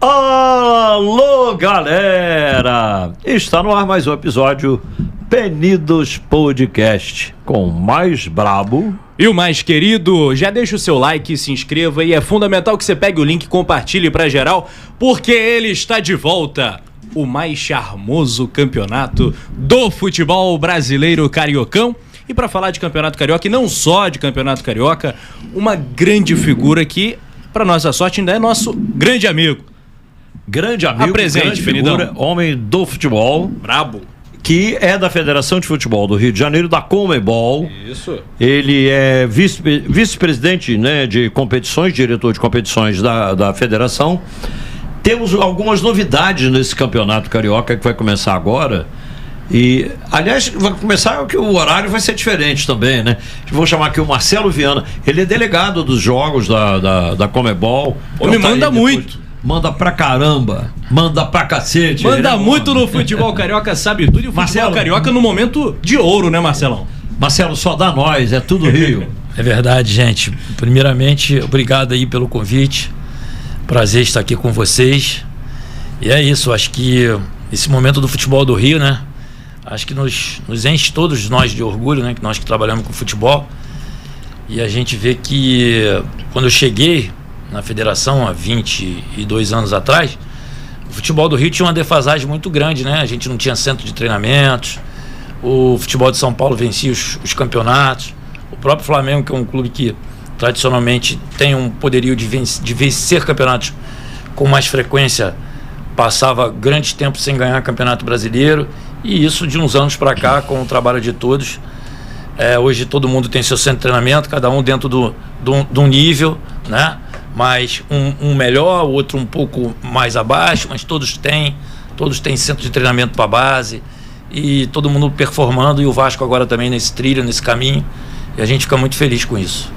Alô, galera! Está no ar mais um episódio Penidos Podcast, com o mais brabo e o mais querido. Já deixa o seu like, se inscreva e é fundamental que você pegue o link e compartilhe pra geral, porque ele está de volta. O mais charmoso campeonato do futebol brasileiro cariocão. E para falar de campeonato carioca, e não só de campeonato carioca, uma grande figura que, para nossa sorte, ainda é nosso grande amigo. Grande amigo, Apresente, grande figura, homem do futebol. Brabo. Que é da Federação de Futebol do Rio de Janeiro, da Conmebol. Isso. Ele é vice-presidente, né, de competições, diretor de competições da Federação. Temos algumas novidades nesse campeonato carioca que vai começar agora. E, aliás, vai começar que o horário vai ser diferente também, né? Vou chamar aqui o Marcelo Viana. Ele é delegado dos jogos da Conmebol. Me manda muito. Manda pra caramba, manda pra cacete. Manda muito no futebol carioca, sabe tudo. E o futebol carioca no momento de ouro, né, Marcelão? Marcelo, só dá nós, é tudo Rio. É verdade, gente. Primeiramente, obrigado aí pelo convite. Prazer estar aqui com vocês. E é isso, acho que esse momento do futebol do Rio, né? Acho que nos enche todos nós de orgulho, né? Que nós que trabalhamos com futebol. E a gente vê que quando eu cheguei na federação há 22 anos atrás, o futebol do Rio tinha uma defasagem muito grande, né? A gente não tinha centro de treinamentos, o futebol de São Paulo vencia os campeonatos, o próprio Flamengo, que é um clube que tradicionalmente tem um poderio de vencer campeonatos com mais frequência, passava grandes tempos sem ganhar campeonato brasileiro, e isso de uns anos para cá, com o trabalho de todos, hoje todo mundo tem seu centro de treinamento, cada um dentro de um nível, né? Mas um melhor, o outro um pouco mais abaixo, mas todos têm centro de treinamento para base e todo mundo performando, e o Vasco agora também nesse trilho, nesse caminho, e a gente fica muito feliz com isso.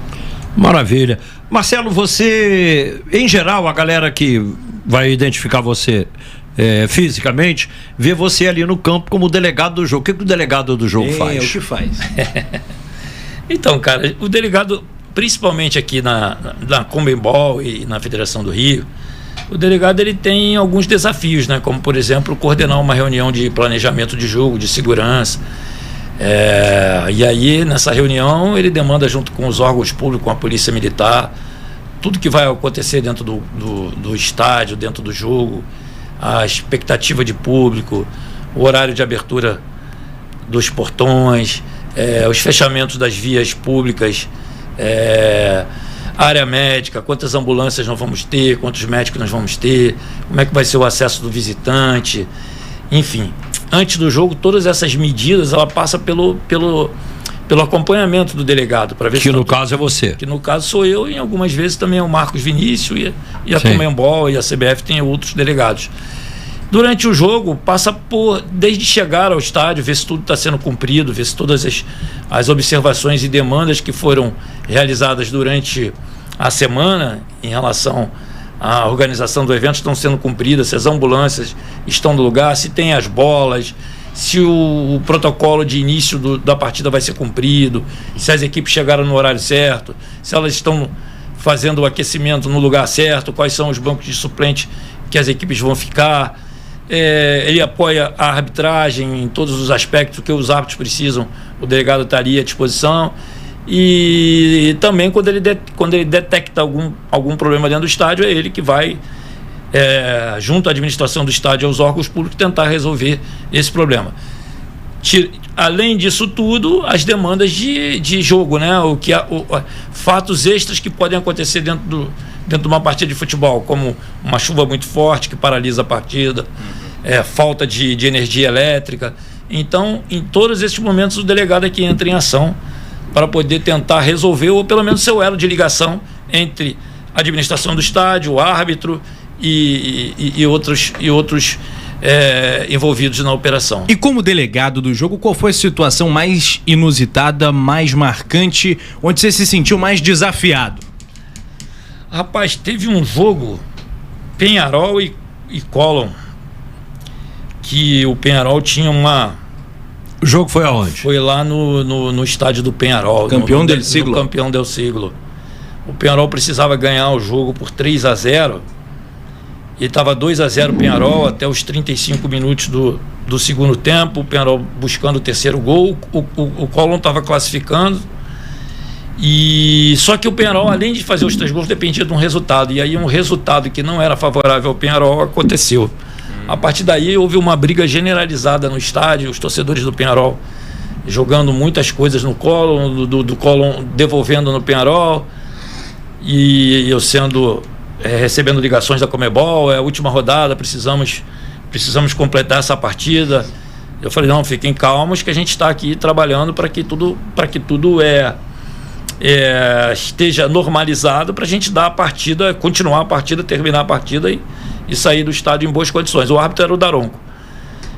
Maravilha. Marcelo, você, em geral, a galera que vai identificar você fisicamente, vê você ali no campo como delegado do jogo. O que o delegado do jogo faz? O que faz? Então, cara, o delegado, principalmente aqui na Conmebol e na Federação do Rio, o delegado ele tem alguns desafios, né? Como, por exemplo, coordenar uma reunião de planejamento de jogo, de segurança. E aí, nessa reunião, ele demanda, junto com os órgãos públicos, com a polícia militar, tudo que vai acontecer dentro do estádio, dentro do jogo, a expectativa de público, o horário de abertura dos portões, os fechamentos das vias públicas, área médica, quantas ambulâncias nós vamos ter, quantos médicos nós vamos ter, como é que vai ser o acesso do visitante, enfim. Antes do jogo, todas essas medidas, ela passa pelo acompanhamento do delegado, para ver que no caso é você. Que no caso sou eu, e algumas vezes também é o Marcos Vinícius e a Conmebol e a CBF tem outros delegados. Durante o jogo, passa por, desde chegar ao estádio, ver se tudo está sendo cumprido, ver se todas as observações e demandas que foram realizadas durante a semana em relação à organização do evento estão sendo cumpridas, se as ambulâncias estão no lugar, se tem as bolas, se o protocolo de início da partida vai ser cumprido, se as equipes chegaram no horário certo, se elas estão fazendo o aquecimento no lugar certo, quais são os bancos de suplente que as equipes vão ficar. Ele apoia a arbitragem em todos os aspectos que os árbitros precisam, o delegado estaria à disposição. E também quando ele detecta algum problema dentro do estádio, é ele que vai, junto à administração do estádio e aos órgãos públicos, tentar resolver esse problema. Além disso tudo, as demandas de jogo, né? Fatos extras que podem acontecer dentro de uma partida de futebol, como uma chuva muito forte que paralisa a partida, falta de energia elétrica. Então, em todos esses momentos, o delegado é que entra em ação para poder tentar resolver, ou pelo menos ser o elo de ligação entre a administração do estádio, o árbitro e outros envolvidos na operação. E como delegado do jogo, qual foi a situação mais inusitada, mais marcante, onde você se sentiu mais desafiado? Rapaz, teve um jogo Peñarol e Colón, que o Peñarol tinha uma... O jogo foi aonde? Foi lá no estádio do Peñarol. Campeão del Siglo. Campeão del Siglo. O Peñarol precisava ganhar o jogo por 3-0 E estava 2-0 o Peñarol até os 35 minutos do segundo tempo. O Peñarol buscando o terceiro gol. O Colón estava classificando. E só que o Peñarol, além de fazer os 3 gols, dependia de um resultado. E aí um resultado que não era favorável ao Peñarol aconteceu. A partir daí houve uma briga generalizada no estádio. Os torcedores do Peñarol jogando muitas coisas no Colón, do Colón devolvendo no Peñarol. E eu recebendo ligações da Conmebol, é a última rodada, precisamos completar essa partida. Eu falei, não, fiquem calmos que a gente está aqui trabalhando para que tudo esteja normalizado, para a gente dar a partida, continuar a partida, terminar a partida e sair do estádio em boas condições. O árbitro era o Daronco.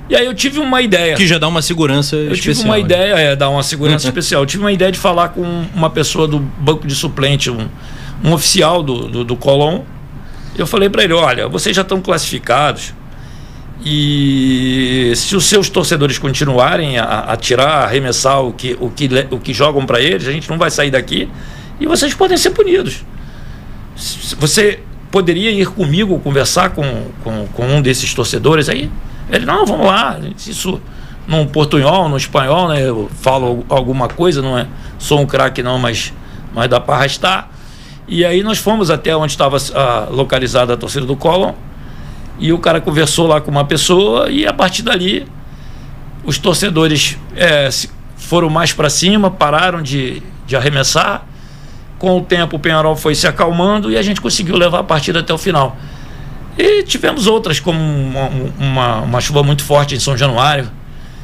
E aí eu tive uma ideia. Que já dá uma segurança especial. Eu tive uma ideia, dar uma segurança especial. Eu tive uma ideia de falar com uma pessoa do banco de suplente, um oficial do Colón. Eu falei para ele, olha, vocês já estão classificados e se os seus torcedores continuarem a tirar, a arremessar o que jogam para eles, a gente não vai sair daqui e vocês podem ser punidos. Você poderia ir comigo conversar com um desses torcedores aí? Ele, não, vamos lá, isso num portunhol, no espanhol, né? Eu falo alguma coisa, não é? Sou um craque não, mas dá para arrastar. E aí nós fomos até onde estava localizada a torcida do Colón e o cara conversou lá com uma pessoa e a partir dali os torcedores foram mais para cima, pararam de arremessar. Com o tempo o Peñarol foi se acalmando e a gente conseguiu levar a partida até o final. E tivemos outras, como uma chuva muito forte em São Januário.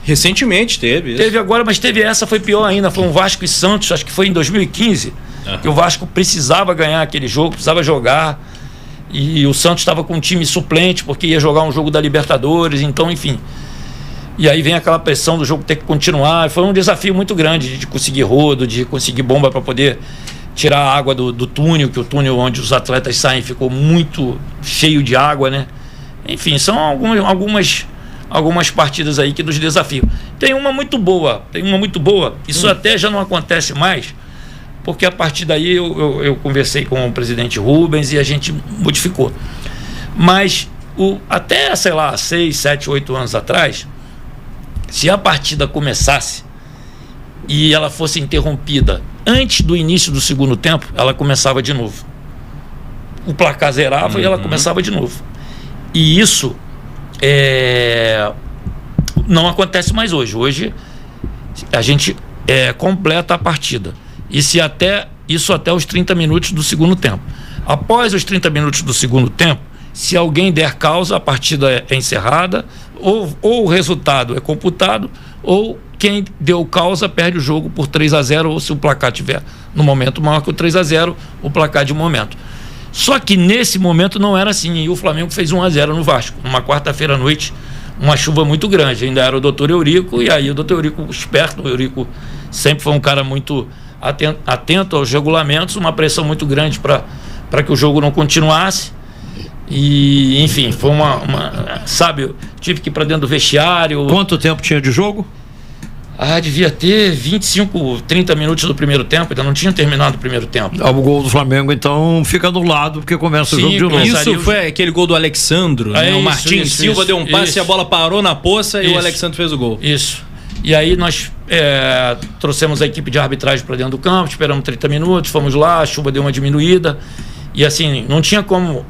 Recentemente teve isso. Teve agora, mas essa foi pior ainda, foi um Vasco e Santos, acho que foi em 2015. Que o Vasco precisava ganhar aquele jogo, precisava jogar, e o Santos estava com um time suplente porque ia jogar um jogo da Libertadores, então enfim, e aí vem aquela pressão do jogo ter que continuar. Foi um desafio muito grande de conseguir rodo, de conseguir bomba para poder tirar a água do túnel, que o túnel onde os atletas saem ficou muito cheio de água, né? Enfim, são algumas partidas aí que nos desafiam. Tem uma muito boa, isso até já não acontece mais, porque a partir daí eu conversei com o presidente Rubens e a gente modificou. Mas até, sei lá, 6, 7, 8 anos atrás, se a partida começasse e ela fosse interrompida antes do início do segundo tempo, ela começava de novo. O placar zerava e ela começava de novo. E isso não acontece mais hoje. Hoje a gente completa a partida. Isso até os 30 minutos do segundo tempo. Após os 30 minutos do segundo tempo, se alguém der causa, a partida é encerrada, ou o resultado é computado, ou quem deu causa perde o jogo por 3-0, ou se o placar tiver no momento maior que o 3-0, o placar de momento. Só que nesse momento não era assim, e o Flamengo fez 1-0 no Vasco, numa quarta-feira à noite, uma chuva muito grande. Ainda era o doutor Eurico, e aí o doutor Eurico, esperto, o Eurico sempre foi um cara muito atento aos regulamentos, uma pressão muito grande para que o jogo não continuasse. E enfim, foi sabe, eu tive que ir para dentro do vestiário. Quanto tempo tinha de jogo? Devia ter 25, 30 minutos do primeiro tempo, ainda não tinha terminado o primeiro tempo. O gol do Flamengo então fica anulado porque começa o jogo de novo. Isso foi aquele gol do Alexandro, né? O Martins Silva deu um passe e a bola parou na poça e o Alexandro fez o gol. Isso. E aí nós trouxemos a equipe de arbitragem para dentro do campo, esperamos 30 minutos, fomos lá, a chuva deu uma diminuída. E assim, não tinha como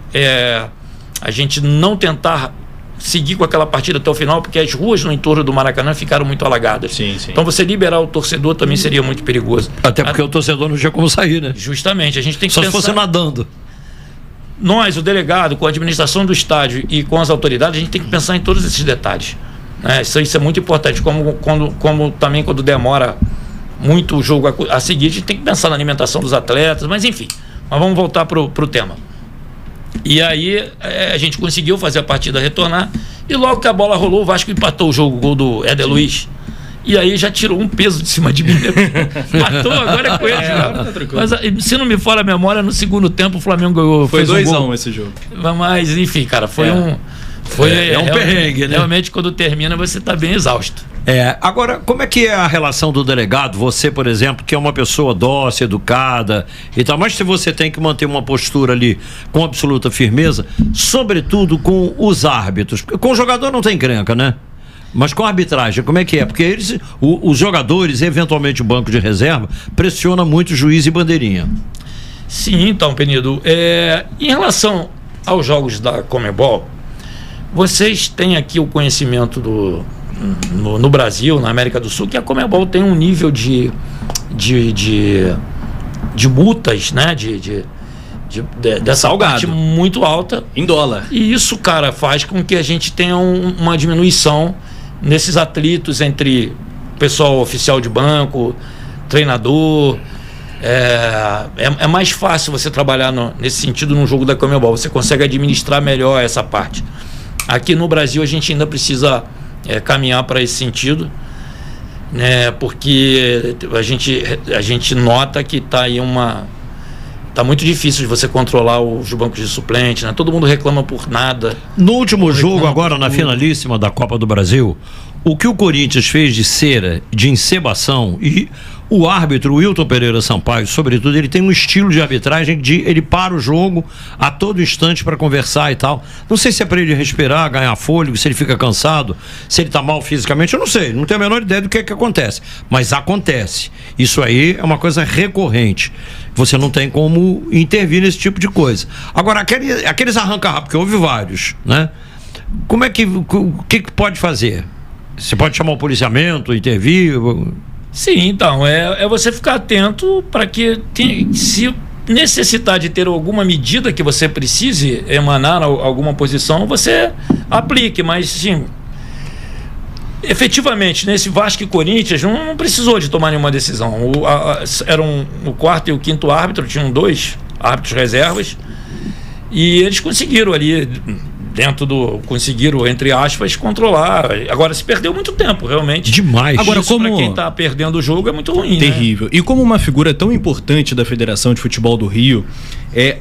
a gente não tentar seguir com aquela partida até o final, porque as ruas no entorno do Maracanã ficaram muito alagadas. Sim. Então você liberar o torcedor também seria muito perigoso. Até porque o torcedor não tinha como sair, né? Justamente, a gente tem que só pensar... se fosse nadando. Nós, o delegado, com a administração do estádio e com as autoridades, a gente tem que pensar em todos esses detalhes. Isso é muito importante, como também quando demora muito o jogo a seguir, a gente tem que pensar na alimentação dos atletas, mas enfim. Mas vamos voltar pro tema. E aí a gente conseguiu fazer a partida retornar, e logo que a bola rolou, o Vasco empatou o jogo, o gol do Éder Luiz. E aí já tirou um peso de cima de mim. Matou, agora é com ele. Mas se não me falha a memória, no segundo tempo o Flamengo ganhou. Foi 2-1 esse jogo. Mas enfim, cara, foi É um perrengue, né? Realmente, quando termina, você está bem exausto. Agora, como é que é a relação do delegado? Você, por exemplo, que é uma pessoa dócil, educada e tal, mas se você tem que manter uma postura ali com absoluta firmeza, sobretudo com os árbitros. Com o jogador não tem encrenca, né? Mas com a arbitragem, como é que é? Porque os jogadores, eventualmente o banco de reserva, pressiona muito o juiz e bandeirinha. Sim, então, Penido, em relação aos jogos da Conmebol, vocês têm aqui o conhecimento no Brasil, na América do Sul, que a Conmebol tem um nível de multas, né? Dessa parte muito alta. Em dólar. E isso, cara, faz com que a gente tenha uma diminuição nesses atritos entre pessoal oficial de banco, treinador. É mais fácil você trabalhar nesse sentido num jogo da Conmebol. Você consegue administrar melhor essa parte. Aqui no Brasil a gente ainda precisa caminhar para esse sentido, né? Porque a gente nota que está aí tá muito difícil de você controlar os bancos de suplente, né? Todo mundo reclama por nada. No último jogo, agora na finalíssima da Copa do Brasil, o que o Corinthians fez de cera, de encebação, e o árbitro, o Wilton Pereira Sampaio, sobretudo, ele tem um estilo de arbitragem ele para o jogo a todo instante para conversar e tal. Não sei se é para ele respirar, ganhar fôlego, se ele fica cansado, se ele está mal fisicamente, eu não sei, não tenho a menor ideia do que é que acontece. Mas acontece. Isso aí é uma coisa recorrente. Você não tem como intervir nesse tipo de coisa. Agora, aqueles arranca-rabo, porque houve vários, né? Como é que, o que pode fazer? Você pode chamar o policiamento, intervir? Sim, então, é você ficar atento para que, se necessitar de ter alguma medida que você precise emanar alguma posição, você aplique, mas sim, efetivamente, nesse Vasco e Corinthians, não precisou de tomar nenhuma decisão. Eram o quarto e o quinto árbitro, tinham 2 árbitros reservas, e eles conseguiram ali, conseguiram, entre aspas, controlar. Agora, se perdeu muito tempo, realmente. Demais. Agora, isso, para quem está perdendo o jogo, é muito ruim. Terrível. Né? E como uma figura tão importante da Federação de Futebol do Rio,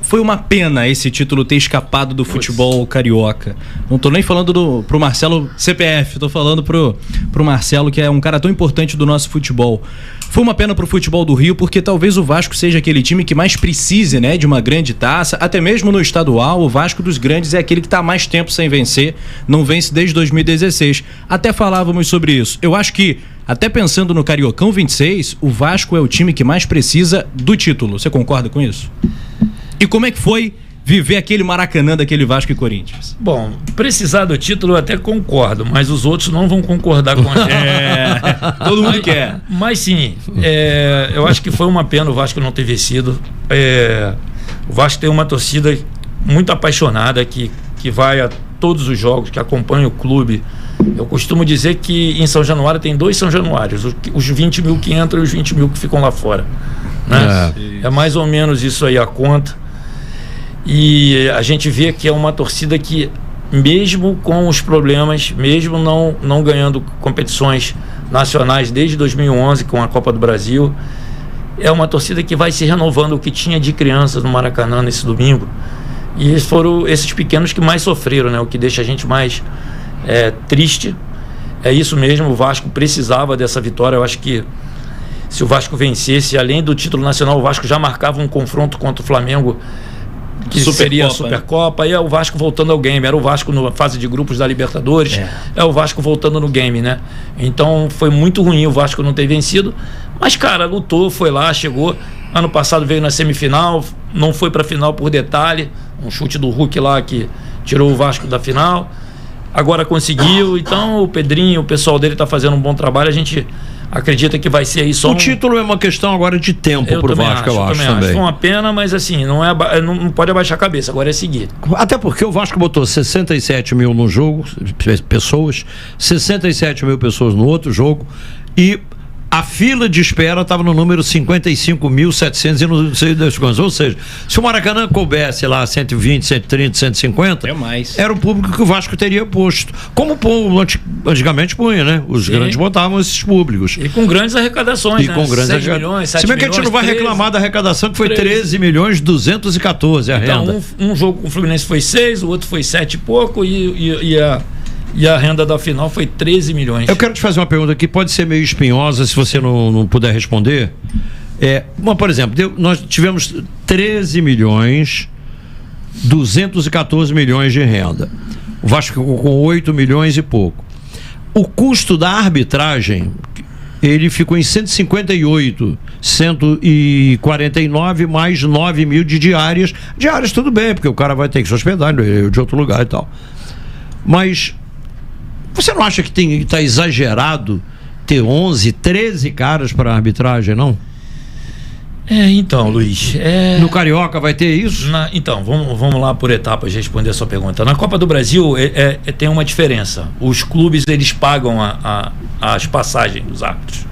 foi uma pena esse título ter escapado do futebol carioca. Não estou nem falando pro Marcelo CPF, estou falando pro Marcelo, que é um cara tão importante do nosso futebol. Foi uma pena pro futebol do Rio, porque talvez o Vasco seja aquele time que mais precise, né, de uma grande taça. Até mesmo no estadual, o Vasco dos grandes é aquele que está há mais tempo sem vencer, não vence desde 2016. Até falávamos sobre isso. Eu acho que, até pensando no Cariocão 26, o Vasco é o time que mais precisa do título. Você concorda com isso? E como é que foi viver aquele Maracanã daquele Vasco e Corinthians? Bom, precisar do título eu até concordo, mas os outros não vão concordar com a gente. Todo mundo quer. Mas sim, eu acho que foi uma pena o Vasco não ter vencido. O Vasco tem uma torcida muito apaixonada que vai a todos os jogos, que acompanha o clube. Eu costumo dizer que em São Januário tem 2 São Januários, os 20 mil que entram e os 20 mil que ficam lá fora, né? É mais ou menos isso aí a conta. E a gente vê que é uma torcida que, mesmo com os problemas, mesmo não ganhando competições nacionais desde 2011 com a Copa do Brasil, é uma torcida que vai se renovando. O que tinha de crianças no Maracanã nesse domingo, e foram esses pequenos que mais sofreram, né? O que deixa a gente mais triste é isso mesmo. O Vasco precisava dessa vitória. Eu acho que se o Vasco vencesse, além do título nacional, o Vasco já marcava um confronto contra o Flamengo, que seria a Supercopa, e é o Vasco voltando ao game. Era o Vasco na fase de grupos da Libertadores, é o Vasco voltando no game, né? Então foi muito ruim o Vasco não ter vencido, mas, cara, lutou, foi lá, chegou. Ano passado veio na semifinal, não foi pra final por detalhe, um chute do Hulk lá que tirou o Vasco da final. Agora conseguiu. Então o Pedrinho, o pessoal dele tá fazendo um bom trabalho. A gente acredita que vai ser aí só o título é uma questão agora de tempo pro Vasco, eu acho também. Foi uma pena, mas assim, não pode abaixar a cabeça, agora é seguir. Até porque o Vasco botou 67 mil no jogo, pessoas, 67 mil pessoas no outro jogo, e A fila de espera estava no número 55.700 e não sei das coisas. Ou seja, se o Maracanã coubesse lá 120, 130, 150, era o público que o Vasco teria posto. Como antigamente punha, né? Os grandes botavam esses públicos. E com grandes arrecadações, né? Com grandes 6 milhões, 7 Se bem que a gente não vai 13, reclamar da arrecadação, que foi 13.214 a renda. Então, um jogo com o Fluminense foi 6, o outro foi 7 e pouco, e a renda da final foi 13 milhões. Eu quero te fazer uma pergunta que pode ser meio espinhosa, se você não puder responder. Bom, por exemplo, nós tivemos 13.214 milhões de renda. O Vasco ficou com 8 milhões e pouco. O custo da arbitragem, ele ficou em 158, 149 mais 9 mil de diárias. Diárias tudo bem, porque o cara vai ter que se hospedar de outro lugar e tal. Mas você não acha que está exagerado ter 11, 13 caras para arbitragem, não? Então, Luiz... No Carioca vai ter isso? Então, vamos lá por etapas responder a sua pergunta. Na Copa do Brasil tem uma diferença. Os clubes, eles pagam as passagens dos árbitros.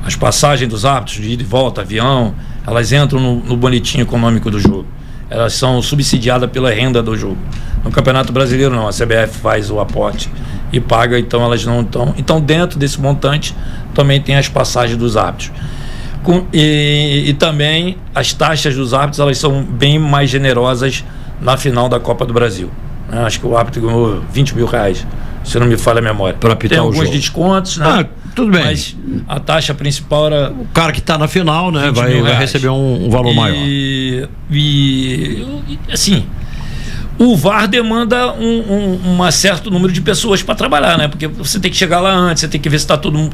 As passagens dos árbitros de ida e volta, avião, elas entram no boletim econômico do jogo. Elas são subsidiadas pela renda do jogo. No Campeonato Brasileiro não, a CBF faz o aporte e paga, então elas não estão. Então, dentro desse montante também tem as passagens dos árbitros. E também as taxas dos árbitros, elas são bem mais generosas na final da Copa do Brasil. Acho que o árbitro ganhou 20 mil reais, se não me falha a memória. Para apitar tem o alguns jogo. Descontos, né? Tudo bem. Mas a taxa principal era... O cara que está na final, né, vai receber um valor maior. Assim, o VAR demanda um certo número de pessoas para trabalhar, né? Porque você tem que chegar lá antes, você tem que ver se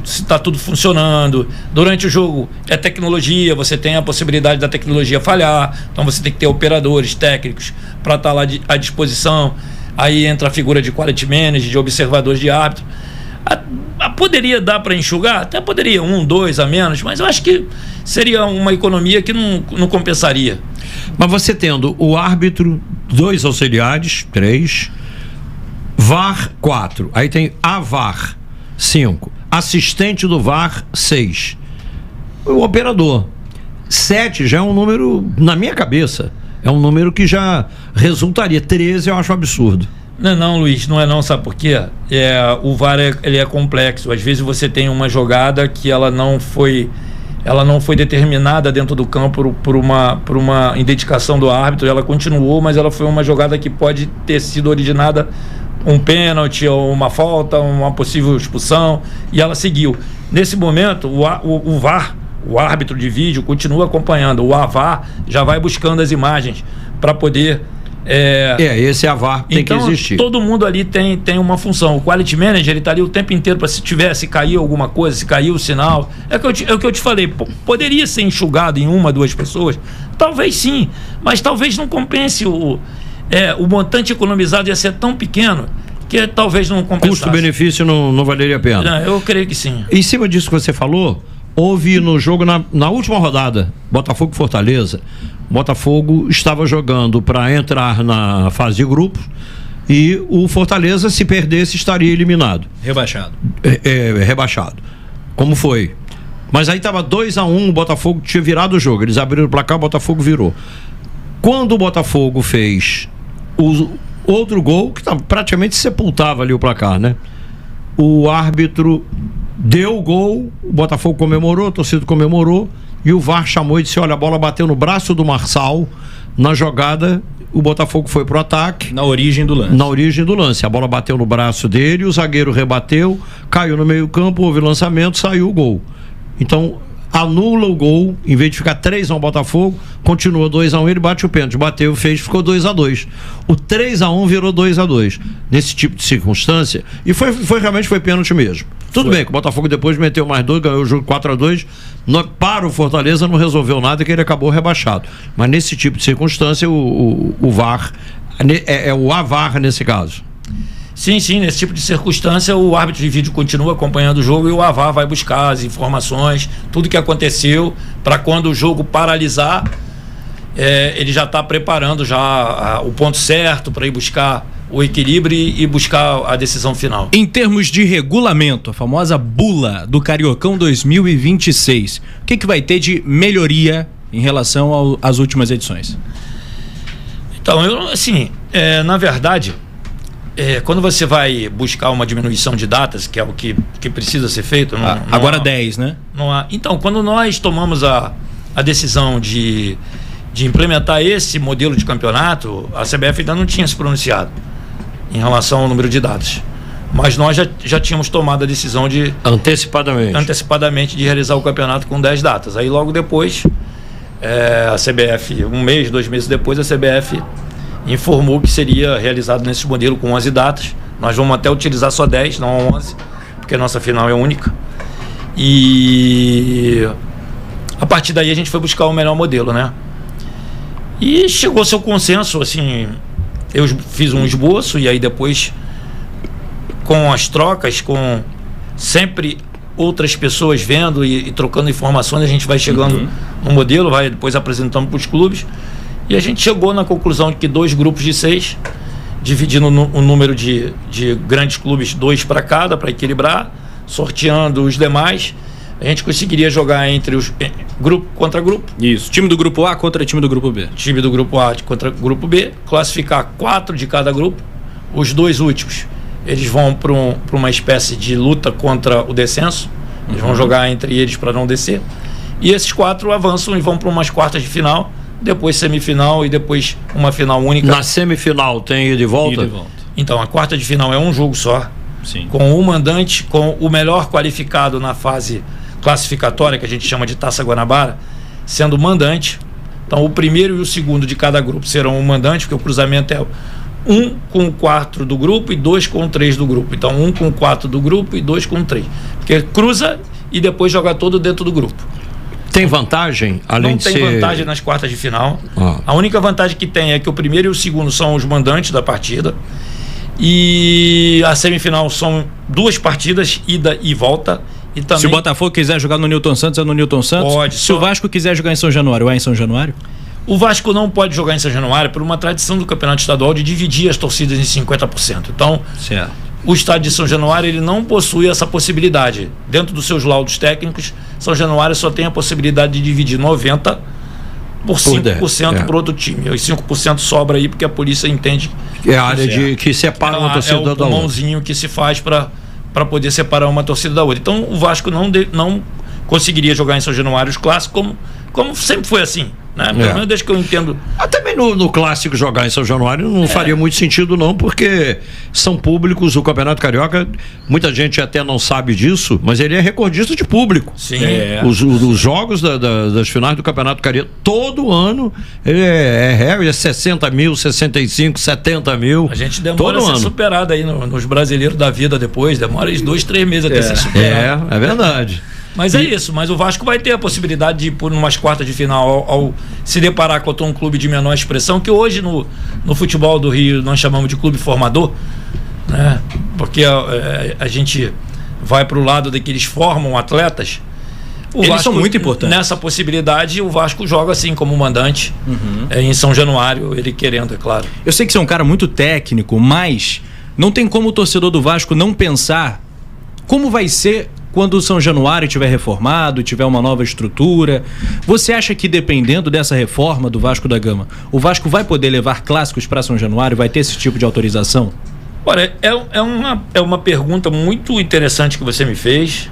está tudo funcionando. Durante o jogo é tecnologia, você tem a possibilidade da tecnologia falhar, então você tem que ter operadores técnicos para estar lá à disposição. Aí entra a figura de quality manager, de observadores de árbitro. Poderia dar para enxugar? Até poderia, 1, 2 a menos, mas eu acho que seria uma economia que não compensaria. Mas você tendo o árbitro, 2 auxiliares, 3, VAR 4, aí tem AVAR 5, assistente do VAR 6, o operador 7 já é um número, na minha cabeça, é um número que já resultaria. 13 eu acho um absurdo. Não, Luiz, não é não, sabe por quê? O VAR ele é complexo. Às vezes você tem uma jogada que ela não foi determinada dentro do campo por uma indicação do árbitro, ela continuou, mas ela foi uma jogada que pode ter sido originada um pênalti ou uma falta, uma possível expulsão, e ela seguiu. Nesse momento, o VAR, o árbitro de vídeo, continua acompanhando. O AVAR já vai buscando as imagens para poder... esse AVAR tem que existir. Todo mundo ali tem uma função. O quality manager, ele está ali o tempo inteiro para se cair alguma coisa, se cair o sinal. É o que eu te falei. Poderia ser enxugado em 1, 2 pessoas? Talvez sim, mas talvez não compense. O montante economizado ia ser tão pequeno que talvez não compensasse. Custo-benefício não valeria a pena. Eu creio que sim. Em cima disso que você falou, houve no jogo, na última rodada, Botafogo e Fortaleza, Botafogo estava jogando para entrar na fase de grupos e o Fortaleza, se perdesse, estaria eliminado. Rebaixado. Rebaixado. Como foi? Mas aí estava 2-1, o Botafogo tinha virado o jogo. Eles abriram o placar, o Botafogo virou. Quando o Botafogo fez o outro gol, que praticamente sepultava ali o placar, né? O árbitro deu o gol, o Botafogo comemorou, a torcida comemorou, e o VAR chamou e disse: olha, a bola bateu no braço do Marçal, na jogada, o Botafogo foi pro ataque. Na origem do lance. A bola bateu no braço dele, o zagueiro rebateu, caiu no meio campo, houve lançamento, saiu o gol. Então, anula o gol, em vez de ficar 3-1 Botafogo, continua 2-1, ele bate o pênalti, bateu, fez, ficou 2-2. O 3-1 virou 2-2. Nesse tipo de circunstância, e realmente foi pênalti mesmo. Tudo bem que o Botafogo depois meteu mais 2, ganhou o jogo 4-2. Para o Fortaleza não resolveu nada, que ele acabou rebaixado. Mas nesse tipo de circunstância, o VAR é o AVAR nesse caso. Sim, nesse tipo de circunstância o árbitro de vídeo continua acompanhando o jogo e o AVAR vai buscar as informações, tudo que aconteceu, para quando o jogo paralisar, ele já está preparando já o ponto certo para ir buscar o equilíbrio e buscar a decisão final. Em termos de regulamento, a famosa bula do Cariocão 2026, o que vai ter de melhoria em relação às últimas edições? Então, na verdade, quando você vai buscar uma diminuição de datas, que é o que precisa ser feito... Agora 10, né? Então, quando nós tomamos a decisão de implementar esse modelo de campeonato, a CBF ainda não tinha se pronunciado em relação ao número de datas. Mas nós já tínhamos tomado a decisão de... Antecipadamente de realizar o campeonato com 10 datas. Aí logo depois, a CBF, 1 mês, 2 meses depois, a CBF informou que seria realizado nesse modelo com 11 datas. Nós vamos até utilizar só 10, não 11, porque a nossa final é única. E a partir daí a gente foi buscar o melhor modelo, né? E chegou-se ao consenso, assim, eu fiz um esboço e aí depois, com as trocas, com sempre outras pessoas vendo e trocando informações, a gente vai chegando no modelo, vai depois apresentando para os clubes, e a gente chegou na conclusão de que 2 grupos de 6, dividindo o número de grandes clubes, 2 para cada, para equilibrar, sorteando os demais, a gente conseguiria jogar entre os grupo contra grupo. Isso, time do grupo A contra time do grupo B. Time do grupo A contra grupo B, classificar 4 de cada grupo. Os 2 últimos, eles vão para uma espécie de luta contra o descenso. Eles vão jogar entre eles para não descer. E esses 4 avançam e vão para umas quartas de final, depois semifinal e depois uma final única. Na semifinal tem ida e volta? Ida e volta. Então, a quarta de final é um jogo só. Sim. Com o mandante, com o melhor qualificado na fase classificatória, que a gente chama de Taça Guanabara, sendo mandante. Então, o primeiro e o segundo de cada grupo serão o mandante, porque o cruzamento é 1 com o 4 do grupo e 2 com o 3 do grupo. Então, 1 com o 4 do grupo e 2 com o 3. Porque cruza e depois joga todo dentro do grupo. Tem vantagem, além de ser... Não tem vantagem nas quartas de final. A única vantagem que tem é que o primeiro e o segundo são os mandantes da partida. E a semifinal são 2 partidas, ida e volta. E também, se o Botafogo quiser jogar no Newton Santos, é no Newton Santos? Pode. Se o Vasco quiser jogar em São Januário, é em São Januário? O Vasco não pode jogar em São Januário por uma tradição do Campeonato Estadual de dividir as torcidas em 50%. Então, certo, o estádio de São Januário ele não possui essa possibilidade. Dentro dos seus laudos técnicos, São Januário só tem a possibilidade de dividir 90% por 5% para outro time. Os 5% sobra aí porque a polícia entende que é a área que separa uma torcida da outra. É o pulmãozinho que se faz para poder separar uma torcida da outra. Então o Vasco não conseguiria jogar em São Januário os clássicos como sempre foi assim, né? Pelo menos desde que eu entendo. Também no clássico jogar em São Januário não faria muito sentido não, porque são públicos, o Campeonato Carioca, muita gente até não sabe disso, mas ele é recordista de público. Sim. Os jogos das finais do Campeonato Carioca, todo ano é 60 mil, 65, 70 mil. A gente demora a ser superado aí nos brasileiros da vida depois, demora 2, 3 meses até ser superado. É verdade. Mas é isso, mas o Vasco vai ter a possibilidade de ir por umas quartas de final ao se deparar contra um clube de menor expressão, que hoje no futebol do Rio nós chamamos de clube formador, né? Porque a gente vai para o lado de que eles formam atletas. Eles Vasco, são muito importantes. Nessa possibilidade, o Vasco joga assim como mandante em São Januário, ele querendo, é claro. Eu sei que você é um cara muito técnico, mas não tem como o torcedor do Vasco não pensar como vai ser quando o São Januário estiver reformado, tiver uma nova estrutura. Você acha que dependendo dessa reforma do Vasco da Gama, o Vasco vai poder levar clássicos para São Januário? Vai ter esse tipo de autorização? Olha, é uma pergunta muito interessante que você me fez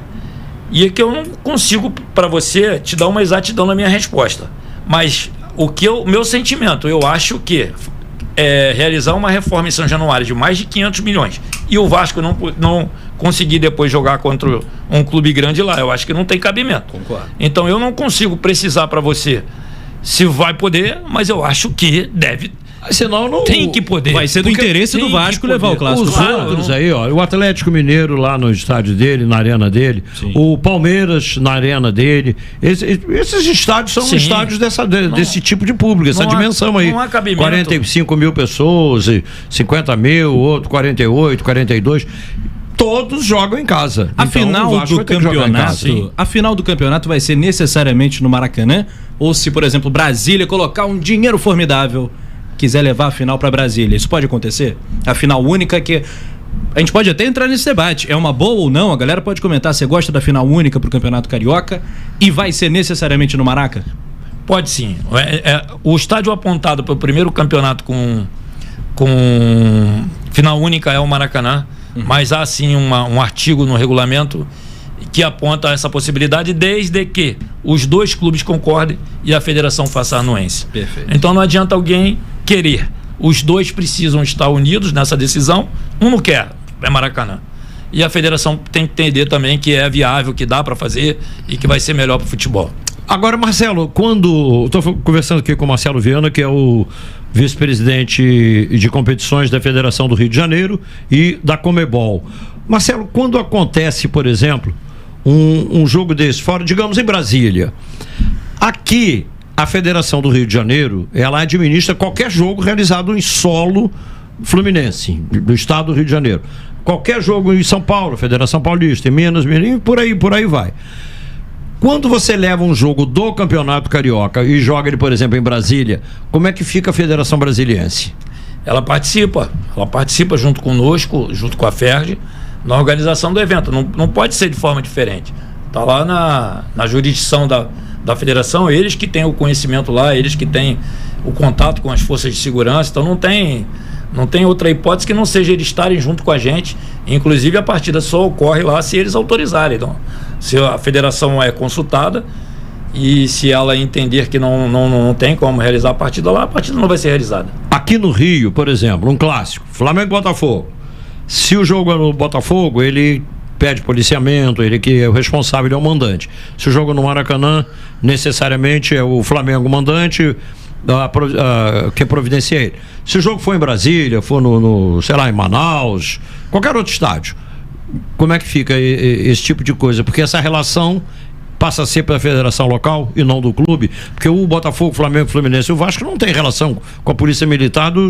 e é que eu não consigo para você te dar uma exatidão na minha resposta. Mas meu sentimento, eu acho que realizar uma reforma em São Januário de mais de 500 milhões e o Vasco não conseguir depois jogar contra um clube grande lá, eu acho que não tem cabimento. Concordo. Então eu não consigo precisar para você se vai poder, mas eu acho que deve. Senão não tem que poder. Vai ser do interesse do Vasco levar o clássico. Os outros aí, ó, o Atlético Mineiro lá no estádio dele, na arena dele, sim, o Palmeiras na arena dele, esses estádios são estádios desse tipo de público, essa dimensão aí. Não há cabimento. 45 mil pessoas, 50 mil, outro 48, 42. todos jogam em casa. A final do campeonato vai ser necessariamente no Maracanã? Ou se, por exemplo, Brasília colocar um dinheiro formidável, quiser levar a final para Brasília, isso pode acontecer? A final única que... A gente pode até entrar nesse debate, é uma boa ou não? A galera pode comentar, você gosta da final única pro Campeonato Carioca e vai ser necessariamente no Maraca? Pode sim. O estádio apontado para o primeiro campeonato com final única é o Maracanã, mas há sim um artigo no regulamento que aponta essa possibilidade, desde que os dois clubes concordem e a federação faça a anuência. Perfeito. Então não adianta alguém querer. Os dois precisam estar unidos nessa decisão. Um não quer, é Maracanã. E a federação tem que entender também que é viável, que dá para fazer e que vai ser melhor para o futebol. Agora, Marcelo, estou conversando aqui com o Marcelo Viana, que é o vice-presidente de competições da Federação do Rio de Janeiro e da Conmebol. Marcelo, quando acontece, por exemplo, um jogo desse fora, digamos em Brasília, aqui a Federação do Rio de Janeiro, ela administra qualquer jogo realizado em solo fluminense, do estado do Rio de Janeiro. Qualquer jogo em São Paulo, Federação Paulista, em Minas, por aí vai. Quando você leva um jogo do Campeonato Carioca e joga ele, por exemplo, em Brasília, como é que fica a Federação Brasiliense? Ela participa junto conosco, junto com a FERJ, na organização do evento. Não pode ser de forma diferente. Está lá na jurisdição da federação, eles que têm o conhecimento lá, eles que têm o contato com as forças de segurança, então não tem outra hipótese que não seja eles estarem junto com a gente. Inclusive a partida só ocorre lá se eles autorizarem. Então, se a federação é consultada e se ela entender que não tem como realizar a partida lá, a partida não vai ser realizada. Aqui no Rio, por exemplo, um clássico, Flamengo e Botafogo. Se o jogo é no Botafogo, ele pede policiamento, ele que é o responsável, ele é o mandante. Se o jogo é no Maracanã, necessariamente é o Flamengo mandante, que providencia ele. Se o jogo for em Brasília, for sei lá, em Manaus, qualquer outro estádio, como é que fica esse tipo de coisa? Porque essa relação passa a ser pela federação local e não do clube, porque o Botafogo, Flamengo, Fluminense e o Vasco não tem relação com a Polícia Militar do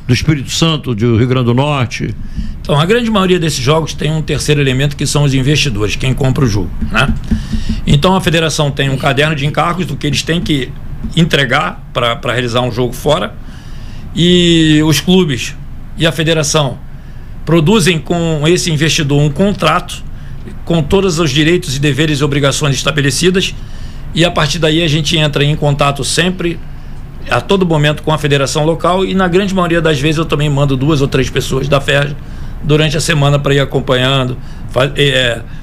Espírito Santo, do Rio Grande do Norte. Então, a grande maioria desses jogos tem um terceiro elemento, que são os investidores, quem compra o jogo, né? Então a federação tem um caderno de encargos do que eles têm que entregar para realizar um jogo fora, e os clubes e a federação produzem com esse investidor um contrato com todos os direitos e deveres e obrigações estabelecidas, e a partir daí a gente entra em contato sempre, a todo momento, com a federação local, e na grande maioria das vezes eu também mando 2 ou 3 pessoas da FERJ durante a semana para ir acompanhando,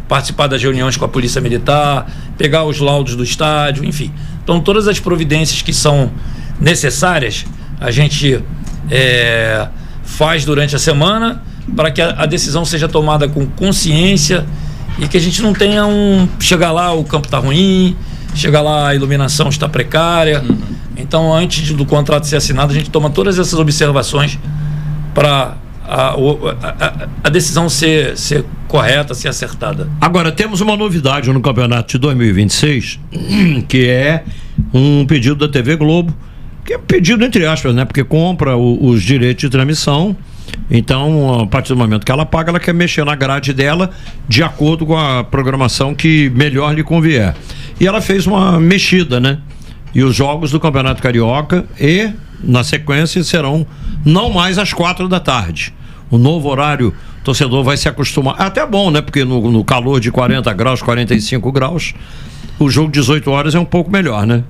participar das reuniões com a Polícia Militar, pegar os laudos do estádio, enfim. Então todas as providências que são necessárias a gente faz durante a semana para que a decisão seja tomada com consciência e que a gente não tenha chegar lá o campo está ruim, chegar lá a iluminação está precária. Então, antes do contrato ser assinado, a gente toma todas essas observações para a decisão ser correta, ser acertada. Agora, temos uma novidade no campeonato de 2026, que é um pedido da TV Globo, que é pedido entre aspas, né? Porque compra os direitos de transmissão. Então, a partir do momento que ela paga, ela quer mexer na grade dela de acordo com a programação que melhor lhe convier. E ela fez uma mexida, né? E os jogos do Campeonato Carioca na sequência, serão não mais às 4 da tarde. O novo horário, o torcedor vai se acostumar. É até bom, né? Porque no calor de 40 graus, 45 graus, o jogo de 18 horas é um pouco melhor, né?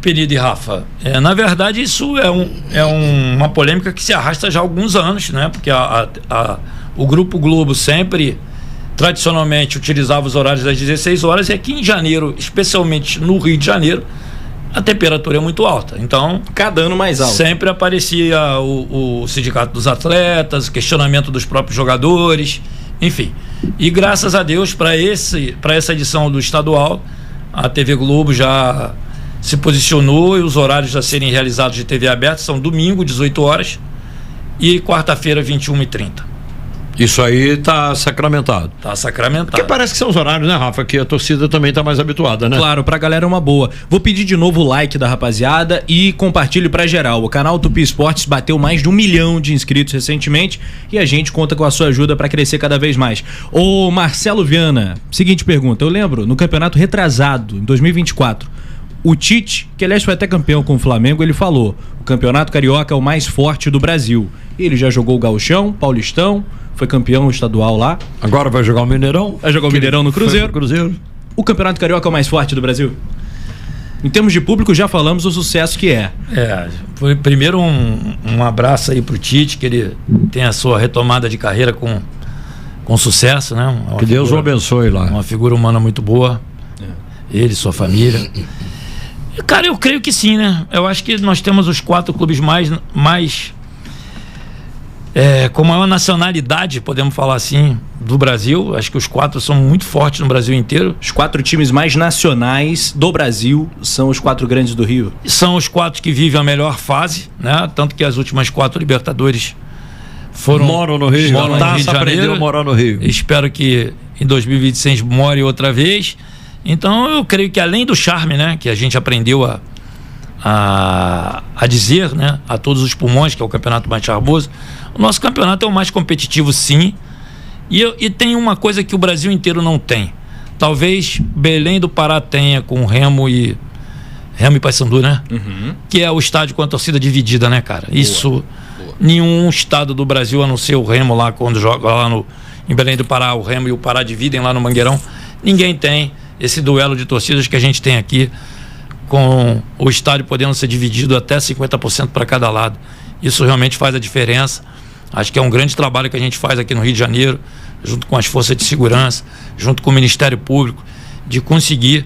Penedo e Rafa, na verdade isso é uma polêmica que se arrasta já há alguns anos, né? Porque o Grupo Globo sempre, tradicionalmente, utilizava os horários das 16 horas, e aqui em janeiro, especialmente no Rio de Janeiro, a temperatura é muito alta. Então, cada ano mais alto. Sempre aparecia o sindicato dos atletas, questionamento dos próprios jogadores, enfim. E graças a Deus, para essa edição do estadual, a TV Globo já se posicionou, e os horários a serem realizados de TV aberta são domingo, 18 horas, e quarta-feira, 21h30. Isso aí está sacramentado. Está sacramentado. Porque parece que são os horários, né, Rafa? Que a torcida também está mais habituada, né? Claro, pra galera é uma boa. Vou pedir de novo o like da rapaziada e compartilhe pra geral. O canal Tupi Esportes bateu mais de 1 milhão de inscritos recentemente e a gente conta com a sua ajuda pra crescer cada vez mais. Ô Marcelo Viana, seguinte pergunta. Eu lembro, no campeonato retrasado, em 2024, o Tite, que aliás foi até campeão com o Flamengo, ele falou: o campeonato carioca é o mais forte do Brasil. Ele já jogou o Gauchão, Paulistão, foi campeão estadual lá. Agora vai jogar o Mineirão. Vai jogar o Mineirão no Cruzeiro. O campeonato carioca é o mais forte do Brasil? Em termos de público, já falamos o sucesso que é. Foi primeiro um abraço aí pro Tite, que ele tem a sua retomada de carreira com sucesso, né? Que Deus o abençoe lá. Uma figura humana muito boa. Ele, sua família. Cara, eu creio que sim, né? Eu acho que nós temos os 4 clubes mais com maior nacionalidade, podemos falar assim, do Brasil. Acho que os 4 são muito fortes no Brasil inteiro. Os 4 times mais nacionais do Brasil são os 4 grandes do Rio. São os 4 que vivem a melhor fase, né? Tanto que as últimas 4 Libertadores moram no Rio. Moram no Rio de Janeiro. Aprendeu a morar no Rio. Espero que em 2026 more outra vez. Então eu creio que além do charme, né, que a gente aprendeu a dizer, né, a todos os pulmões, que é o campeonato mais charmoso, o nosso campeonato é o mais competitivo, sim. E tem uma coisa que o Brasil inteiro não tem. Talvez Belém do Pará tenha, com Remo e Paysandu, né? Uhum. Que é o estádio com a torcida dividida, né, cara? Boa. Nenhum estado do Brasil, a não ser o Remo lá, quando joga lá em Belém do Pará, o Remo e o Pará dividem lá no Mangueirão. Ninguém tem esse duelo de torcidas que a gente tem aqui, com o estádio podendo ser dividido até 50% para cada lado. Isso realmente faz a diferença. Acho que é um grande trabalho que a gente faz aqui no Rio de Janeiro, junto com as forças de segurança, junto com o Ministério Público, de conseguir,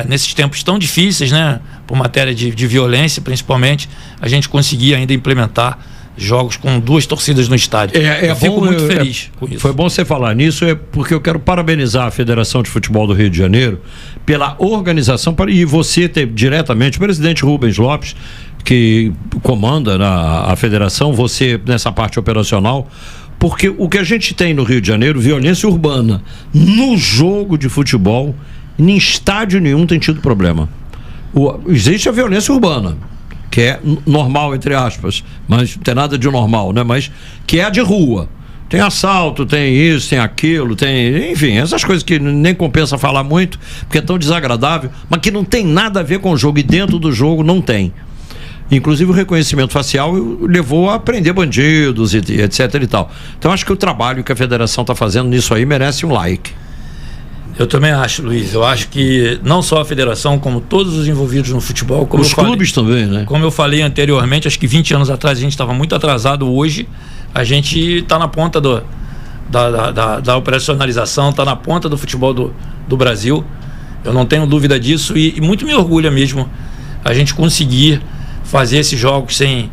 nesses tempos tão difíceis, né, por matéria de violência principalmente, a gente conseguir ainda implementar jogos com 2 torcidas no estádio. Eu fico muito feliz com isso. Foi bom você falar nisso, porque eu quero parabenizar a Federação de Futebol do Rio de Janeiro pela organização, e você ter diretamente, o presidente Rubens Lopes, que comanda a federação, você nessa parte operacional, porque o que a gente tem no Rio de Janeiro, violência urbana, no jogo de futebol, em estádio nenhum tem tido problema. Existe a violência urbana, que é normal, entre aspas, mas não tem nada de normal, né? Mas que é a de rua. Tem assalto, tem isso, tem aquilo, tem... Enfim, essas coisas que nem compensa falar muito, porque é tão desagradável, mas que não tem nada a ver com o jogo, e dentro do jogo não tem. Inclusive o reconhecimento facial levou a prender bandidos e etc e tal. Então acho que o trabalho que a federação está fazendo nisso aí merece um like. Eu também acho, Luiz. Eu acho que não só a federação, como todos os envolvidos no futebol, como os clubes também, né? Como eu falei anteriormente, acho que 20 anos atrás a gente estava muito atrasado. Hoje a gente está na ponta da operacionalização, está na ponta do futebol do Brasil. Eu não tenho dúvida disso, e muito me orgulha mesmo a gente conseguir fazer esses jogos sem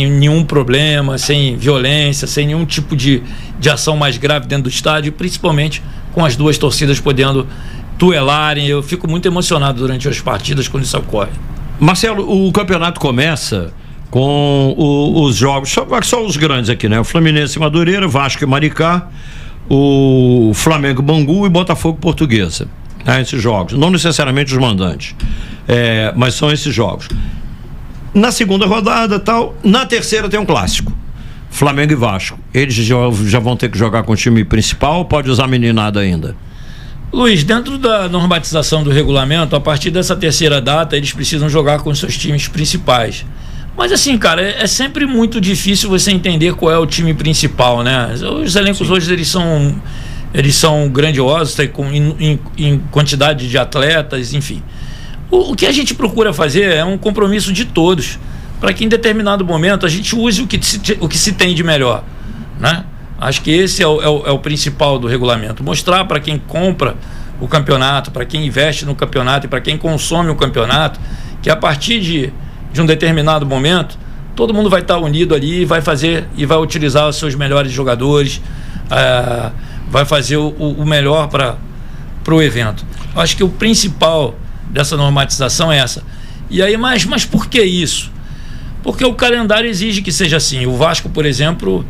nenhum problema, sem violência, sem nenhum tipo de ação mais grave dentro do estádio, principalmente com as 2 torcidas podendo duelarem. Eu fico muito emocionado durante as partidas quando isso ocorre. Marcelo, o campeonato começa com os jogos, só os grandes aqui, né? O Fluminense e Madureira, Vasco e Maricá, o Flamengo Bangu e Botafogo Portuguesa. Esses jogos, não necessariamente os mandantes, mas são esses jogos. Na segunda rodada, tal, na terceira tem um clássico, Flamengo e Vasco. Eles já vão ter que jogar com o time principal, ou pode usar meninada ainda? Luiz, dentro da normatização do regulamento, a partir dessa terceira data, eles precisam jogar com os seus times principais. Mas assim, cara, é sempre muito difícil você entender qual é o time principal, né? Os elencos hoje, eles são grandiosos, em quantidade de atletas, enfim. O que a gente procura fazer é um compromisso de todos, para que em determinado momento a gente use o que se tem de melhor, né? Acho que esse é o principal do regulamento, mostrar para quem compra o campeonato, para quem investe no campeonato e para quem consome o campeonato, que a partir de um determinado momento todo mundo vai estar unido ali e vai fazer e vai utilizar os seus melhores jogadores, vai fazer o melhor para o evento. Acho que o principal dessa normatização é essa. E aí, mas por que isso? Porque o calendário exige que seja assim. O Vasco, por exemplo,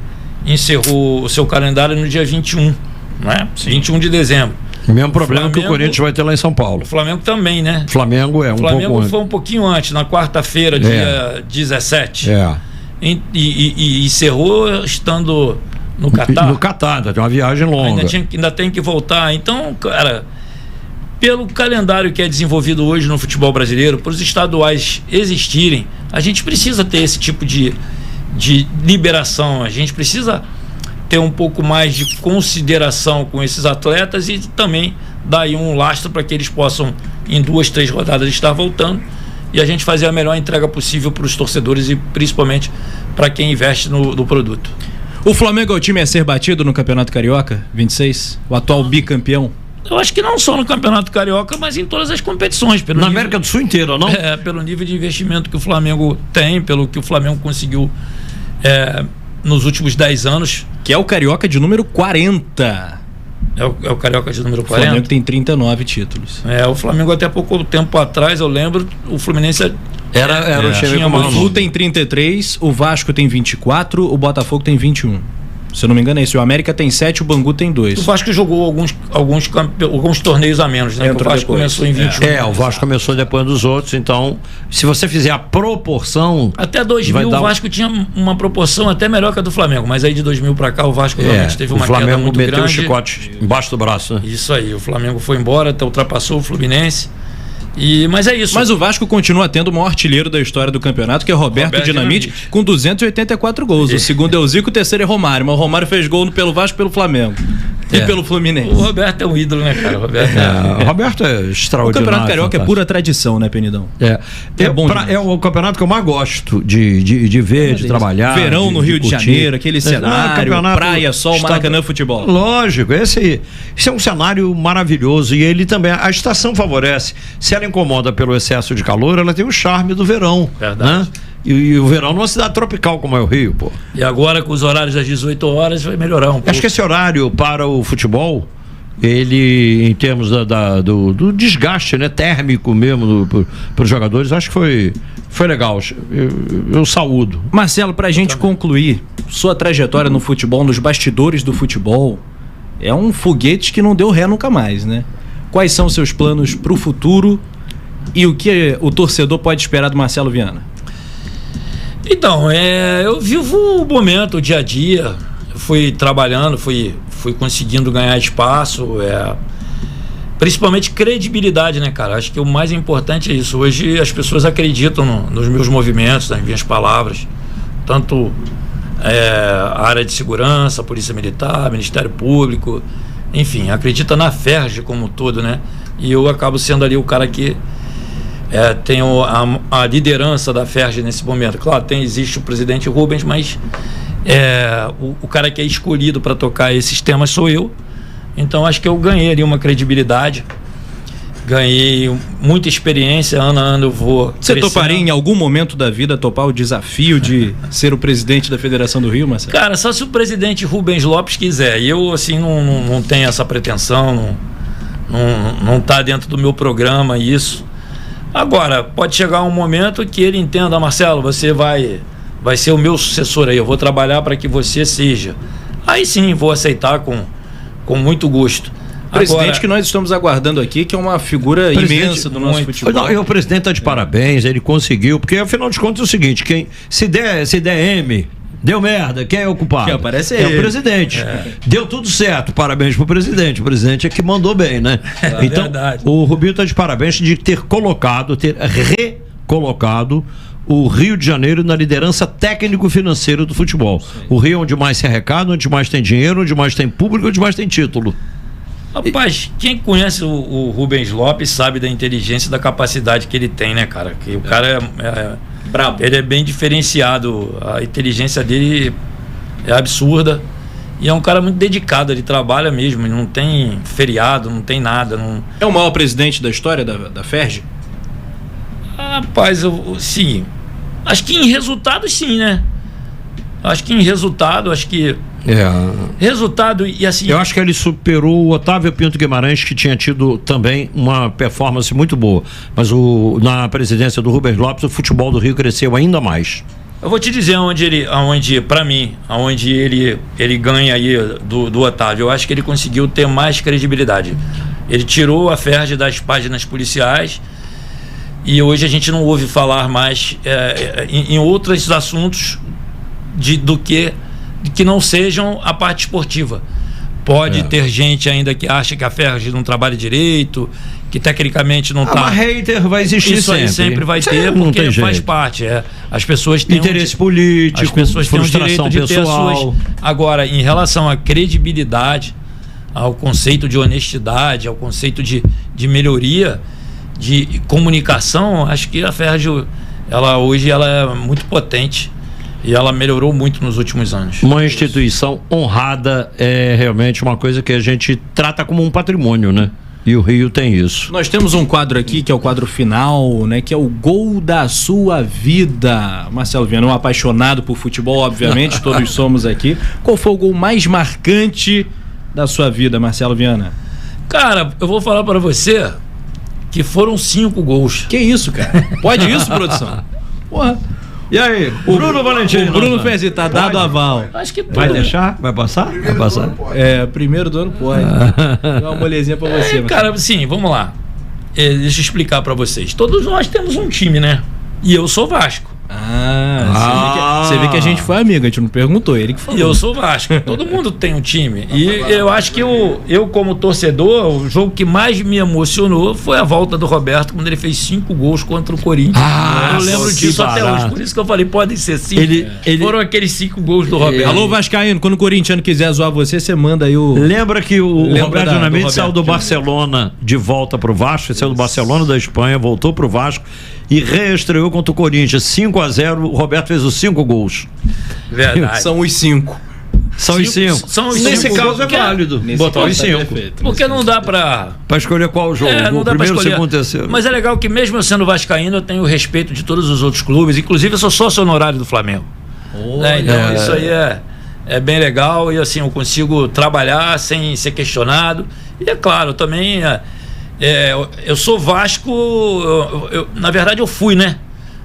encerrou o seu calendário no dia 21, né? 21 de dezembro. O mesmo problema que o Corinthians vai ter lá em São Paulo. O Flamengo também, né? O Flamengo é um pouco antes. O Flamengo foi um pouquinho antes, na quarta-feira, dia 17. E encerrou estando no Catar. No Catar, tem uma viagem longa. Ainda tem que voltar. Então, cara, pelo calendário que é desenvolvido hoje no futebol brasileiro, para os estaduais existirem, a gente precisa ter esse tipo de liberação. A gente precisa ter um pouco mais de consideração com esses atletas e também dar aí um lastro para que eles possam, em 2, 3 rodadas, estar voltando e a gente fazer a melhor entrega possível para os torcedores e principalmente para quem investe no produto. O Flamengo é o time a ser batido no Campeonato Carioca 26? O atual bicampeão? Eu acho que não só no Campeonato Carioca, mas em todas as competições. Na América do Sul inteira, não? Pelo nível de investimento que o Flamengo tem, pelo que o Flamengo conseguiu nos últimos 10 anos. Que é o Carioca de número 40. É o Carioca de número 40. O Flamengo tem 39 títulos. O Flamengo até pouco tempo atrás, eu lembro, o Fluminense era o time com o Flu tem 33, o Vasco tem 24, o Botafogo tem 21. Se eu não me engano é isso. O América tem 7, o Bangu tem 2. O Vasco jogou alguns torneios a menos, né? O Vasco começou em 21. O Vasco começou depois dos outros, então, se você fizer a proporção... Até 2000 o Vasco tinha uma proporção até melhor que a do Flamengo, mas aí de 2000 para cá o Vasco realmente teve uma queda muito grande. O Flamengo meteu o chicote embaixo do braço, né? Isso aí, o Flamengo foi embora, até ultrapassou o Fluminense. Mas é isso. Mas o Vasco continua tendo o maior artilheiro da história do campeonato, que é Roberto Dinamite, com 284 gols. O segundo é o Zico, o terceiro é Romário. Mas o Romário fez gol pelo Vasco, pelo Flamengo e pelo Fluminense. O Roberto é um ídolo, né, cara? O Roberto é extraordinário. O Campeonato Carioca é pura tradição, né, Penidão? É bom. É o campeonato que eu mais gosto de ver, de trabalhar. Verão no Rio de Janeiro, aquele cenário, praia, sol, Maracanã, futebol. Lógico, esse é um cenário maravilhoso e ele também, a estação favorece. Se ela incomoda pelo excesso de calor, ela tem o charme do verão. Verdade. Né? E o verão numa cidade tropical como é o Rio, pô. E agora com os horários às 18 horas vai melhorar um pouco. Acho que esse horário para o futebol, ele, em termos do desgaste, né, térmico mesmo para os jogadores, acho que foi legal. Eu saúdo. Marcelo, pra gente concluir, sua trajetória no futebol, nos bastidores do futebol, é um foguete que não deu ré nunca mais, né? Quais são seus planos para o futuro e o que o torcedor pode esperar do Marcelo Viana? Então, eu vivo o momento, o dia a dia. Eu fui trabalhando, fui conseguindo ganhar espaço, principalmente credibilidade, né, cara? Acho que o mais importante é isso. Hoje as pessoas acreditam nos meus movimentos, nas minhas palavras, tanto a área de segurança, a Polícia Militar, Ministério Público, enfim, acredita na FERJ como um todo, né? E eu acabo sendo ali o cara que tem a liderança da FERJ nesse momento. Claro, existe o presidente Rubens, mas o cara que é escolhido para tocar esses temas sou eu. Então acho que eu ganhei ali uma credibilidade, ganhei muita experiência, ano a ano eu vou Você toparia em algum momento da vida topar o desafio de ser o presidente da Federação do Rio, Marcelo? Cara, só se o presidente Rubens Lopes quiser. E eu, assim, não tenho essa pretensão, não tá dentro do meu programa isso. Agora, pode chegar um momento que ele entenda, Marcelo, você vai ser o meu sucessor aí, eu vou trabalhar para que você seja. Aí sim, vou aceitar com muito gosto. Presidente agora, que nós estamos aguardando aqui, que é uma figura imensa do nosso futebol. Não, o presidente está de parabéns, ele conseguiu, porque afinal de contas é o seguinte, se der M, deu merda, quem é o culpado? Quem aparece o presidente. Deu tudo certo, parabéns pro presidente. O presidente é que mandou bem, né? Então, verdade. O Rubinho está de parabéns de ter recolocado o Rio de Janeiro na liderança técnico-financeira do futebol. Sim. O Rio é onde mais se arrecada, onde mais tem dinheiro, onde mais tem público, onde mais tem título. Rapaz, quem conhece o Rubens Lopes sabe da inteligência e da capacidade que ele tem, né, cara? Que o cara brabo. Ele é bem diferenciado, a inteligência dele é absurda e é um cara muito dedicado, ele trabalha mesmo, ele não tem feriado, não tem nada. É o maior presidente da história da FERJ? Rapaz, sim. Acho que em resultado, sim, né? Resultado e assim... Eu acho que ele superou o Otávio Pinto Guimarães, que tinha tido também uma performance muito boa, mas na presidência do Rubens Lopes o futebol do Rio cresceu ainda mais. Eu vou te dizer para mim, aonde ele ganha aí do Otávio. Eu acho que ele conseguiu ter mais credibilidade. Ele tirou a Ferg das páginas policiais e hoje a gente não ouve falar mais em outros assuntos do que não sejam a parte esportiva. Pode ter gente ainda que acha que a Ferg não trabalha direito, que tecnicamente não está. Mas hater vai existir isso sempre. Aí sempre vai ter, não porque faz jeito. Parte. As pessoas têm interesse político, as pessoas têm o direito de ter as pessoal. Agora, em relação à credibilidade, ao conceito de honestidade, ao conceito de melhoria, de comunicação, acho que a Ferg, hoje ela é muito potente. E ela melhorou muito nos últimos anos. Uma instituição honrada é realmente uma coisa que a gente trata como um patrimônio, né? E o Rio tem isso. Nós temos um quadro aqui, que é o quadro final, né? Que é o Gol da Sua Vida. Marcelo Viana, um apaixonado por futebol, obviamente, todos somos aqui. Qual foi o gol mais marcante da sua vida, Marcelo Viana? Cara, eu vou falar para você que foram 5 gols. Que isso, cara? Pode isso, produção? Porra. E aí, Bruno Valentino? O Bruno fez e tá dado aval. Acho que vai deixar? Vai passar? Vai passar? Primeiro do ano pode. Dá uma molezinha pra você. Cara, sim, vamos lá. Deixa eu explicar pra vocês. Todos nós temos um time, né? E eu sou Vasco. Você vê que a gente foi amigo, a gente não perguntou, ele que falou. E eu sou Vasco. Todo mundo tem um time. E eu acho que eu como torcedor, o jogo que mais me emocionou foi a volta do Roberto, quando ele fez 5 gols contra o Corinthians. Eu lembro disso até hoje. Por isso que eu falei, podem ser 5. Foram aqueles 5 gols do Roberto. Alô, Vascaíno, quando o corintiano quiser zoar você manda aí o... Lembra que o Roberto Dinamite saiu do Barcelona de volta pro Vasco, saiu do Barcelona da Espanha, voltou pro Vasco e reestreou contra o Corinthians 5-0. O Roberto fez os 5 gols. Verdade. São os 5. São os 5. Nesse caso é válido. Botar os 5. Porque não dá pra escolher qual jogo. Não dá primeiro, pra escolher. Segundo, terceiro. Mas é legal que mesmo eu sendo vascaíno, eu tenho o respeito de todos os outros clubes. Inclusive eu sou sócio honorário do Flamengo. Então isso aí é bem legal. E assim, eu consigo trabalhar sem ser questionado. E é claro, também eu sou Vasco. Na verdade eu fui, né?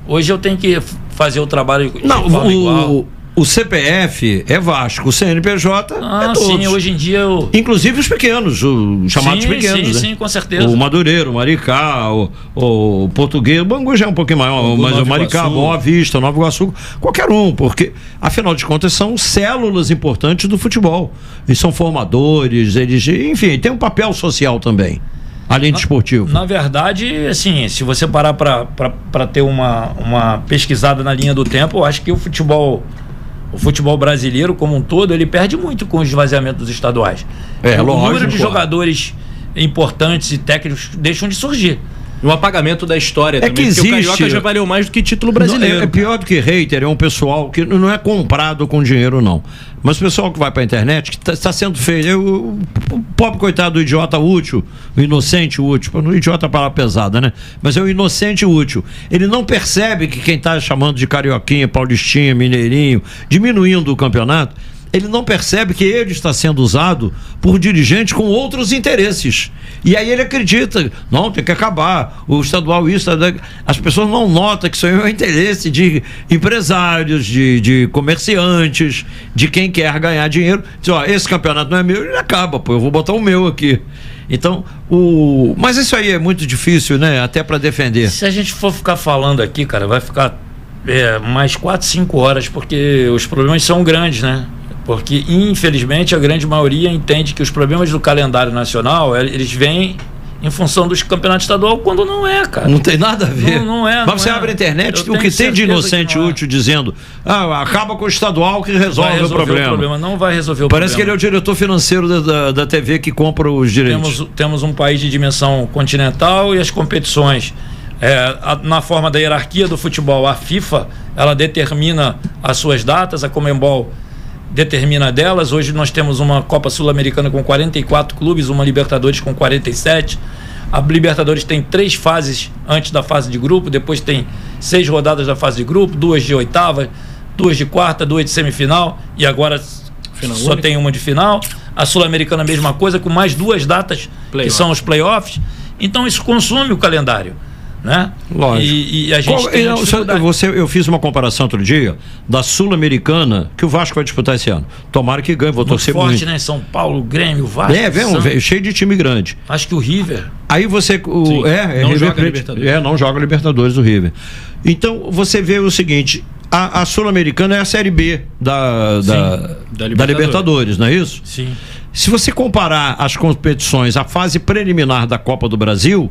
Hoje eu tenho que fazer o trabalho de forma igual. O CPF é Vasco, o CNPJ é todos. Sim, hoje em dia inclusive os pequenos, os chamados pequenos. Sim, com certeza. O Madureira, o Maricá, o Português, o Bangu já é um pouquinho maior, mas o Maricá, Boa Vista, Nova Iguaçu, qualquer um, porque afinal de contas são células importantes do futebol. Eles são formadores, enfim, tem um papel social também. Além de esportivo. Na verdade, assim, se você parar para ter uma pesquisada na linha do tempo, eu acho que o futebol brasileiro como um todo, ele perde muito com o esvaziamento dos estaduais. O número de jogadores importantes e técnicos deixam de surgir. Um apagamento da história também, que existe, porque o Carioca já valeu mais do que título brasileiro. É pior do que hater, é um pessoal que não é comprado com dinheiro, não. Mas o pessoal que vai pra internet, que está sendo feio, o pobre coitado do idiota útil, o inocente útil, o idiota é uma palavra pesada, né? Mas é o inocente útil. Ele não percebe que quem está chamando de carioquinha, paulistinha, mineirinho, diminuindo o campeonato, ele não percebe que ele está sendo usado por dirigentes com outros interesses. E aí ele acredita, não, tem que acabar, o estadual isso, as pessoas não notam que isso aí é o interesse de empresários, de comerciantes, de quem quer ganhar dinheiro. Diz, ó, esse campeonato não é meu, ele acaba, pô, eu vou botar o meu aqui. Então, mas isso aí é muito difícil, né, até para defender. Se a gente for ficar falando aqui, cara, vai ficar mais 4, 5 horas, porque os problemas são grandes, né? Porque, infelizmente, a grande maioria entende que os problemas do calendário nacional, eles vêm em função dos campeonatos estaduais, quando não é, cara. Não tem nada a ver. Não é. Mas você abre a internet, o que tem de inocente útil dizendo, acaba com o estadual que resolve o problema. Não vai resolver o problema. Parece que ele é o diretor financeiro da TV que compra os direitos. Temos um país de dimensão continental e as competições, na forma da hierarquia do futebol, a FIFA, ela determina as suas datas, a Conmebol determina delas. Hoje nós temos uma Copa Sul-Americana com 44 clubes, uma Libertadores com 47. A Libertadores tem 3 fases antes da fase de grupo, depois tem 6 rodadas da fase de grupo, 2 de oitava, 2 de quarta, 2 de semifinal e agora só tem uma de final. A Sul-Americana a mesma coisa, com mais 2 datas que são os playoffs. Então isso consome o calendário. né? Lógico. E a gente tem eu fiz uma comparação outro dia da Sul-Americana, que o Vasco vai disputar esse ano. Tomara que ganhe, vou torcer muito. Forte, né? São Paulo, Grêmio, Vasco. Vem cheio de time grande. Acho que o River. Aí você. Não joga Libertadores. Não joga Libertadores o River. Então você vê o seguinte: a Sul-Americana é a Série B da Libertadores, não é isso? Sim. Se você comparar as competições, a fase preliminar da Copa do Brasil,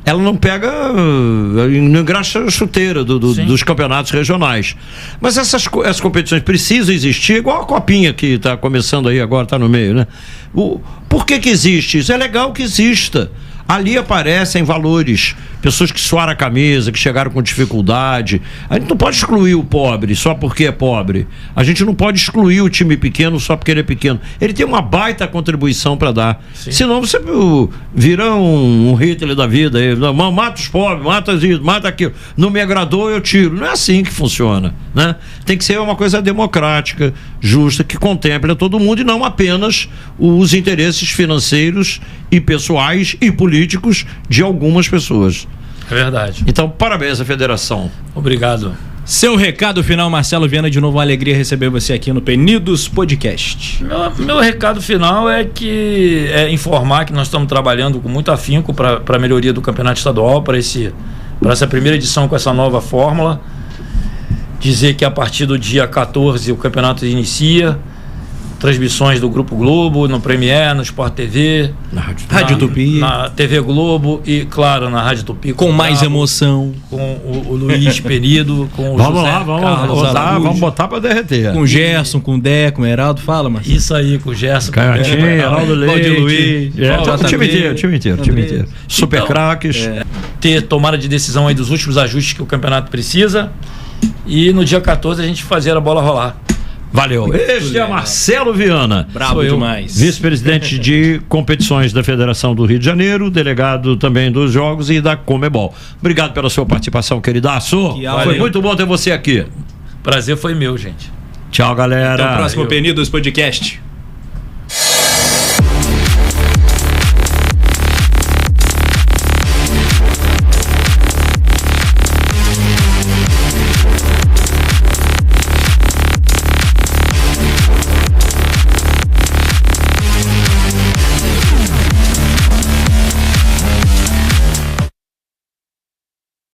ela não pega, não engraxa a chuteira dos campeonatos regionais. Mas essas competições precisam existir, igual a Copinha que está começando aí agora, está no meio, né? Por que existe isso? É legal que exista. Ali aparecem valores, pessoas que suaram a camisa, que chegaram com dificuldade. A gente não pode excluir o pobre só porque é pobre. A gente não pode excluir o time pequeno só porque ele é pequeno. Ele tem uma baita contribuição para dar. Sim. Senão você vira um Hitler da vida. Mata os pobres, mata isso, mata aquilo. Não me agradou, eu tiro. Não é assim que funciona, né? Tem que ser uma coisa democrática, justa, que contemple a todo mundo e não apenas os interesses financeiros e pessoais e políticos de algumas pessoas. É verdade. Então, parabéns à federação. Obrigado. Seu recado final, Marcelo Viana, de novo uma alegria receber você aqui no Penidos Podcast. Meu recado final é informar que nós estamos trabalhando com muito afinco para a melhoria do campeonato estadual, para essa primeira edição com essa nova fórmula. Dizer que a partir do dia 14 o campeonato inicia. Transmissões do Grupo Globo, no Premier, no Sport TV, na Rádio Tupi, na TV Globo e, claro, na Rádio Tupi. Com mais emoção. Com o Luiz Penido, com o vamos botar para derreter. Com o Gerson, com o Dé, com o Heraldo, fala, mas isso aí, com o Gerson, Canhotinho, Heraldo Leite, Luiz, o time inteiro. Super craques. Ter tomada de decisão aí dos últimos ajustes que o campeonato precisa e no dia 14 a gente fazer a bola rolar. Valeu. Este é Marcelo Viana. Bravo demais. Vice-presidente de competições da Federação do Rio de Janeiro, delegado também dos Jogos e da Conmebol. Obrigado pela sua participação, queridaço. Foi muito bom ter você aqui. Prazer foi meu, gente. Tchau, galera. Até o próximo Penidos Podcast.